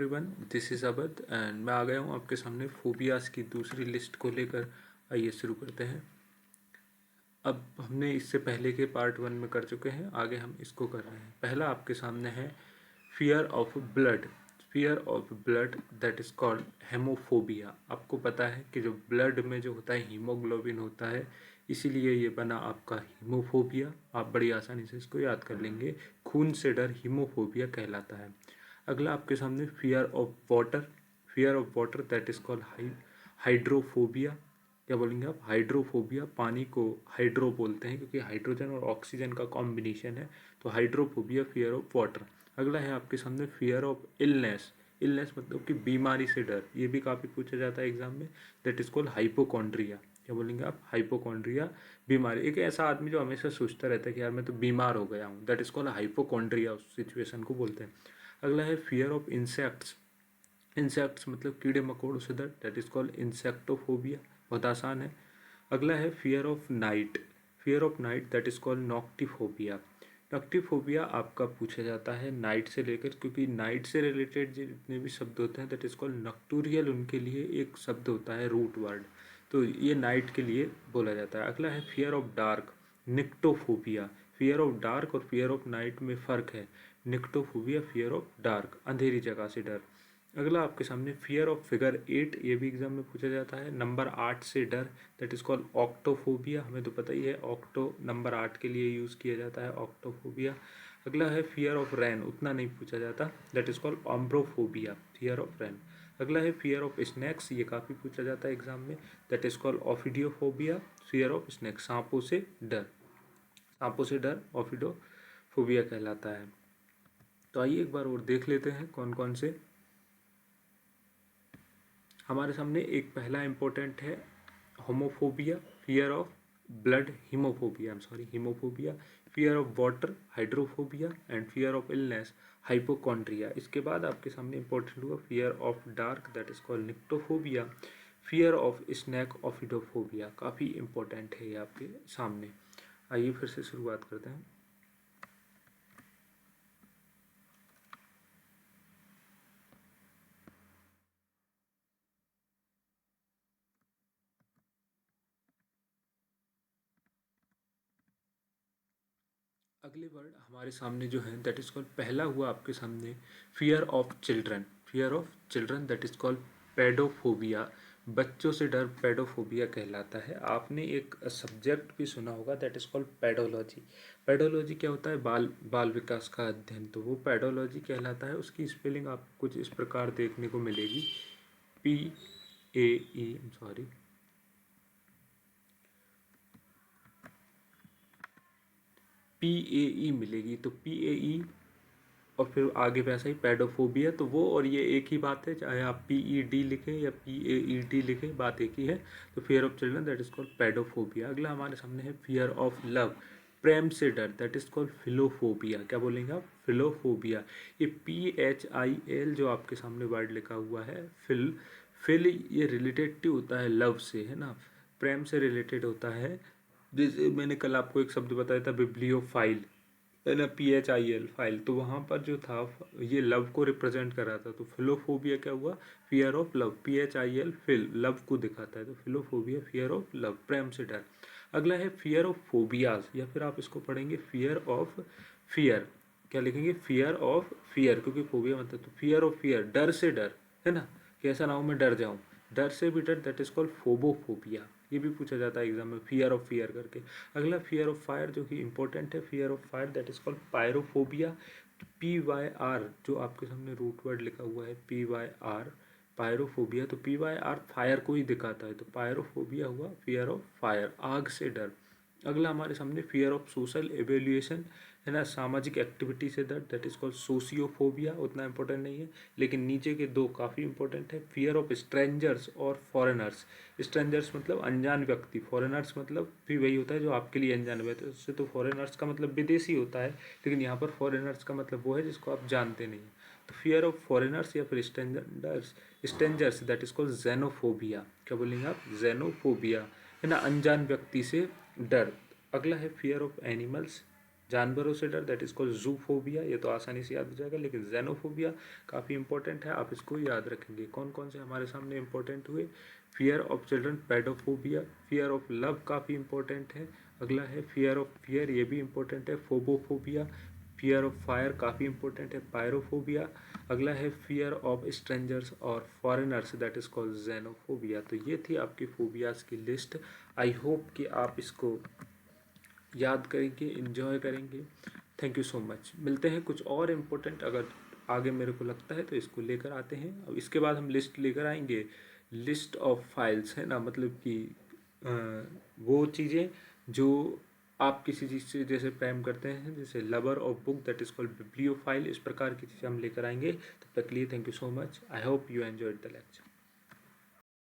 Everyone, this is अबद and मैं आ गया हूँ आपके सामने फोबियाज़ की दूसरी लिस्ट को लेकर। आइए शुरू करते हैं। अब हमने इससे पहले के पार्ट 1 में कर चुके हैं, आगे हम इसको कर रहे हैं। पहला आपके सामने है fear of blood. Fear of blood that is called haemophobia. आपको पता है कि जो ब्लड में जो होता है हीमोग्लोबिन होता है, इसीलिए ये बना आपका हीमोफोबिया। आप बड़ी आसानी से इसको याद कर लेंगे। खून से डर हीमोफोबिया कहलाता है। अगला आपके सामने fear of water. Fear of water that is called hydrophobia. क्या बोलेंगे आप? हाइड्रोफोबिया। पानी को हाइड्रो बोलते हैं क्योंकि हाइड्रोजन और ऑक्सीजन का कॉम्बिनेशन है, तो हाइड्रोफोबिया फियर ऑफ वाटर। अगला है आपके सामने फियर ऑफ इलनेस। इलनेस मतलब कि बीमारी से डर। ये भी काफ़ी पूछा जाता है एग्जाम में। That is called hypochondria. क्या बोलेंगे आप? हाइपोकॉन्ड्रिया। बीमारी, एक ऐसा आदमी जो हमेशा सोचता रहता है कि यार मैं तो बीमार हो गया हूँ, दैट इज कॉल्ड हाइपोकॉन्ड्रिया। उस सिचुएशन को बोलते हैं। अगला है फियर ऑफ इंसेक्ट्स। इंसेक्ट्स मतलब कीड़े मकोड़ों से डर, दैट इज कॉल्ड इंसेक्टोफोबिया। बहुत आसान है। अगला है fear of night. Fear of night that is called noctiphobia. Noctiphobia आपका पूछा जाता है नाइट से लेकर, क्योंकि नाइट से रिलेटेड जितने भी शब्द होते हैं दैट इज कॉल्ड नक्टूरियल, उनके लिए एक शब्द होता है रूट वर्ड, तो ये नाइट के लिए बोला जाता है। अगला है fear of dark, nyctophobia. Fear of dark और फियर ऑफ नाइट में फ़र्क है। निक्टोफोबिया फियर ऑफ डार्क, अंधेरी जगह से डर। अगला आपके सामने फियर ऑफ फिगर 8, ये भी एग्जाम में पूछा जाता है। नंबर 8 से डर, दैट इज कॉल्ड ऑक्टोफोबिया। हमें तो पता ही है, ऑक्टो नंबर 8 के लिए यूज़ किया जाता है, ऑक्टोफोबिया। अगला है फियर ऑफ रैन, उतना नहीं पूछा जाता, that is called ombrophobia, fear of rain. अगला है फियर ऑफ स्नैक्स, ये काफ़ी पूछा जाता है एग्जाम में, that is called ophidiophobia, fear of snakes, सांपों से डर। सांपों से डर ऑफिडोफोबिया कहलाता है। तो आइए एक बार और देख लेते हैं कौन कौन से हमारे सामने। एक पहला इंपॉर्टेंट है homophobia, fear of blood, hemophobia, hemophobia. Fear of water, hydrophobia. And fear of illness, hypochondria. इसके बाद आपके सामने इंपॉर्टेंट हुआ fear of dark, that is called nyctophobia. Fear of snake, ophidiophobia. काफ़ी इंपॉर्टेंट है ये आपके सामने। आइए फिर से शुरुआत करते हैं। अगले वर्ड हमारे सामने जो है दैट इज कॉल्ड, पहला हुआ आपके सामने fear of children. Fear of children that is called pedophobia. बच्चों से डर पेडोफोबिया कहलाता है। आपने एक सब्जेक्ट भी सुना होगा that is called pedology. Pedology क्या होता है? बाल बाल विकास का अध्ययन, तो वो पेडोलॉजी कहलाता है। उसकी स्पेलिंग आपको कुछ इस प्रकार देखने को मिलेगी, PAE, सॉरी, PAE मिलेगी। तो PAE और फिर आगे वैसा ही पेडोफोबिया, तो वो और ये एक ही बात है, चाहे आप PED लिखें या PAED लिखें, बात एक ही है। तो fear of children that is called pedophobia. अगला हमारे सामने है फियर ऑफ लव, प्रेम से डर, दैट इज कॉल्ड फिलोफोबिया। क्या बोलेंगे आप? फिलोफोबिया। ये PHIL जो आपके सामने वर्ड लिखा हुआ है, फिल ये रिलेटेड होता है लव से, है ना, प्रेम से रिलेटेड होता है। जैसे मैंने कल आपको एक शब्द बताया था, बिब्लियोफाइल, है ना, PHIL, फाइल, तो वहाँ पर जो था ये लव को रिप्रेजेंट कर रहा था। तो फिलोफोबिया क्या हुआ? Fear of love, PHIL, phil, love को दिखाता है, तो फिलोफोबिया फियर ऑफ लव, प्रेम से डर। अगला है फियर ऑफ फोबियाज, या फिर आप इसको पढ़ेंगे फियर ऑफ फियर। क्या लिखेंगे? फियर ऑफ फियर, क्योंकि फोबिया मतलब, तो फियर ऑफ फियर, डर से डर, है ना, कैसा ना हो मैं डर जाऊँ, डर से भी डर, दैट इज कॉल्ड फोबोफोबिया। ये भी पूछा जाता है एग्जाम में, फियर ऑफ फियर करके। अगला फियर ऑफ फायर, जो कि इंपॉर्टेंट है, fear of fire that is called pyrophobia. PYR जो आपके सामने रूट वर्ड लिखा हुआ है, PYR, पायरोफोबिया, तो PYR फायर को ही दिखाता है, तो पायरोफोबिया हुआ फियर ऑफ फायर, आग से डर। अगला हमारे सामने फियर ऑफ सोशल एवेल्यूएशन, है ना, सामाजिक एक्टिविटी से डर, दैट इज कॉल्ड सोशियोफोबिया। उतना इंपॉर्टेंट नहीं है, लेकिन नीचे के दो काफ़ी इंपॉर्टेंट है। फियर ऑफ स्ट्रेंजर्स और फॉरेनर्स। स्ट्रेंजर्स मतलब अनजान व्यक्ति, फॉरेनर्स मतलब भी वही होता है जो आपके लिए अनजान व्यक्ति, उससे तो फॉरेनर्स का मतलब विदेशी होता है, लेकिन यहाँ पर फॉरेनर्स का मतलब वो है जिसको आप जानते नहीं। तो फियर ऑफ फॉरेनर्स या फिर strangers that is called xenophobia. क्या बोलेंगे आप? जेनोफोबिया, है ना, अनजान व्यक्ति से डर। अगला है फियर ऑफ एनिमल्स, जानवरों से डर, दैट इज कॉल्ड जूफोबिया, ये तो आसानी से याद हो जाएगा। लेकिन जेनोफोबिया काफ़ी इंपॉर्टेंट है, आप इसको याद रखेंगे। कौन कौन से हमारे सामने इंपॉर्टेंट हुए? Fear of children, pedophobia, fear of love काफ़ी इंपॉर्टेंट है। अगला है फियर ऑफ फियर, ये भी इंपॉर्टेंट है। फोबोफोबिया, फियर ऑफ फायर काफ़ी इंपॉर्टेंट है। पायरोफोबिया। अगला है फियर ऑफ स्ट्रेंजर्स और foreigners, that is called xenophobia. तो ये थी आपकी फोबियाज़ की लिस्ट। आई होप कि आप इसको याद करेंगे, इन्जॉय करेंगे। Thank you so much. मिलते हैं कुछ और इम्पोर्टेंट, अगर आगे मेरे को लगता है तो इसको लेकर आते हैं। अब इसके बाद हम लिस्ट लेकर आएंगे, लिस्ट ऑफ फाइल्स, है ना, मतलब कि वो चीज़ें जो आप किसी चीज़ से जैसे प्रेम करते हैं, जैसे lover of book, that is called bibliophile. इस प्रकार की चीज़ें हम लेकर आएंगे। तब तक के लिए thank you so much. I hope you enjoyed the lecture.